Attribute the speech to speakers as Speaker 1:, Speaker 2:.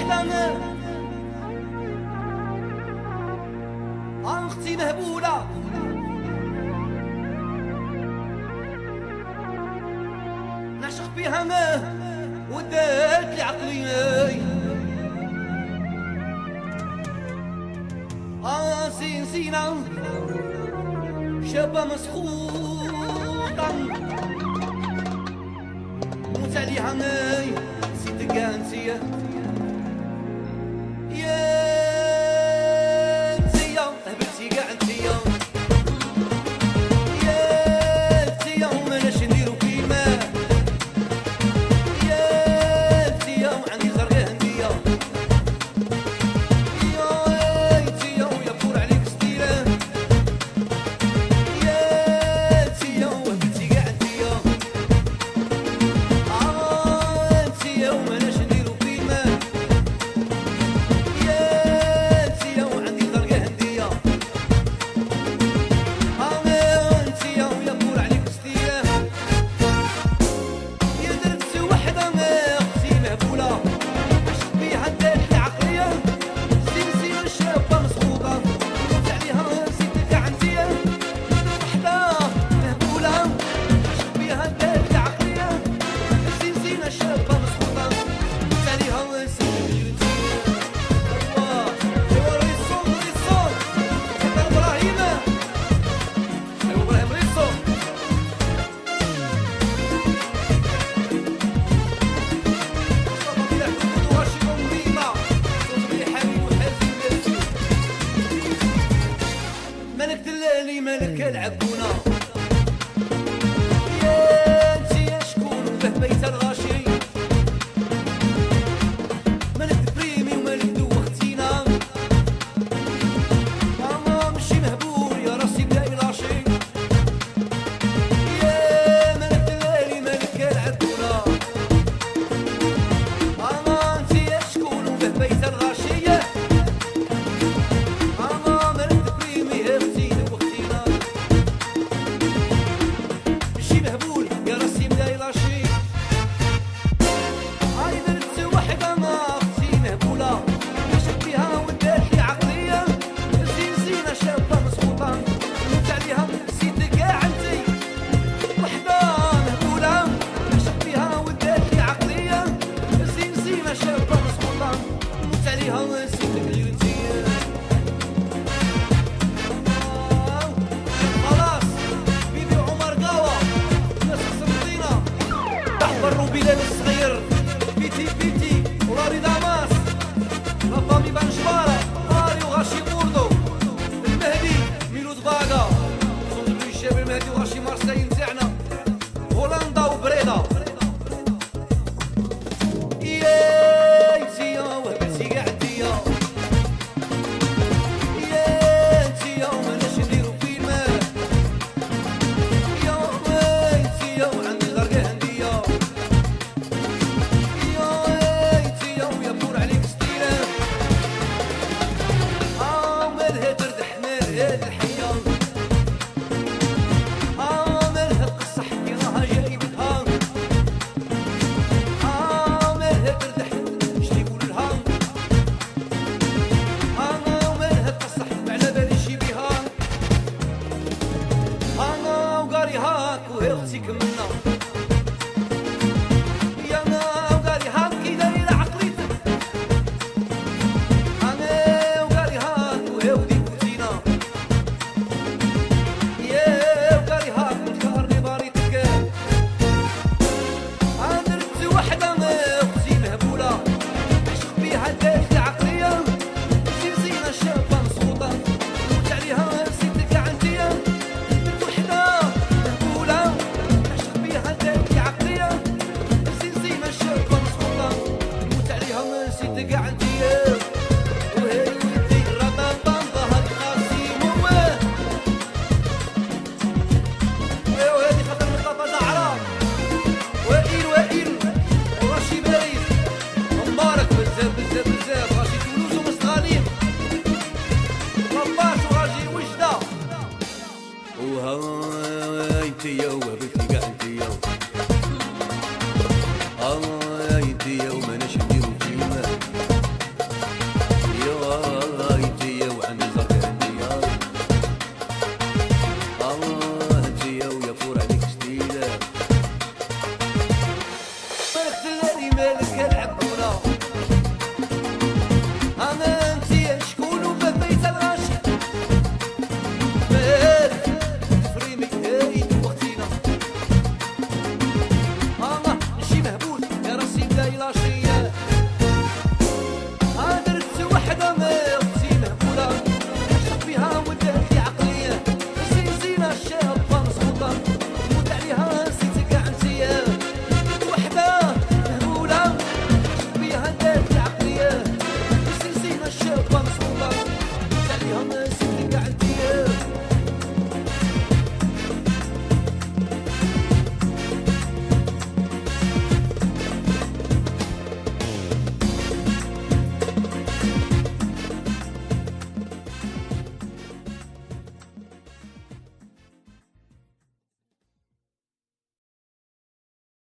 Speaker 1: وحدة أختي مهبولة نعشق بيها ودات لي عقلي سينا شابة مسخوطة موت عليها نسيت كاع انتيا يا انتيا هبلتي كاع انتيا يا انتيا وماناش نديرو كيما يا انتيا وعندي زرقاء هندية يا انتيا ويا بور عليك ستيرة يا انتيا وهبلتي كاع انتيا انتيا وماناش نديرو كيما يا انتيا وعندي زرقاء هندية انتيا ويا بور عليك ستيرة يا درت وحدة اختي مهبولة عشق بيها دارت عقلية سلسلة شابة مسخوطة موت عليها نسيت كاع انتيا وحدة مهبولة عشق بيها دارت عقلية سلسلة شابة مسخوطة موت عليها نسيت الله ايوا ريسون كتر ابراهيم ايوا ابراهيم ريسون مالك دلالي مالك العبونة يا انتي شكون به بيت الغاشي مالك تبريمي ومالك دوختينا مشي مهبول يا راسي بلاي راشي يا مالك دلالي مالك العبونة انتي شكون به بيت الغاشية مالك تبريمي اختي دوختينا مشي مهبول يا راسي بلاي راشي هاي درت وحدة اختي مهبولة عشق بيها ودات لي عقلية زينة شابة مسخوطة موت عليها نسيت كاع انتي وحدة مهبولة عشق بيها ودات لي عقلية زينة شابة مسخوطة موت عليها نسيت غير انتي خلاص بيبي عمر قاوة ناس السمطينة تحضر بلال الصغير بيتي وراري داماس لا فامي بن جبارة راري وغاشي بوردو المهدي ميلود باقا صندوق الشاب المهدي وغاشي مارساي نتاعنا هولندا وبريدة يا انتيا وهبلتي كاع انتيا يا انتيا وماناش نديرو فيلم يا انتيا وعندي زرقاء هندية يا انتيا ويا بور عليك ستيرة مالها تردح مالها الحياة مالها القصة حكي راها جايبتها مالها تردح شنو يقول لها ومالها القصة حكي على بالي شي بيها وقاري هاك وهي اختي كملنا يا وقاري هاك كي دايرة عقليتك وقاري هاك وهي وديك وتينا يا وقاري هاك وتكهرني باريتك درت وحدة اختي مهبولة عشق بيها دارت لي عقلية زينة شابة مسخوطة موت عليها نسيت كاع انتيا وحدة مهبولة عشق بيها دارت لي عقلية زينة شابة مسخوطة موت عليها نسيت كاع انتيا وهي ولدي ربابة ظهر قاسيم ايوا هادي خاطر مصطفى زعران وائل وراشي باريس مبارك بزاف راشي تولوز ومستغالين رباش وراجي وجدة وهاي انتيا وهبلتي كاع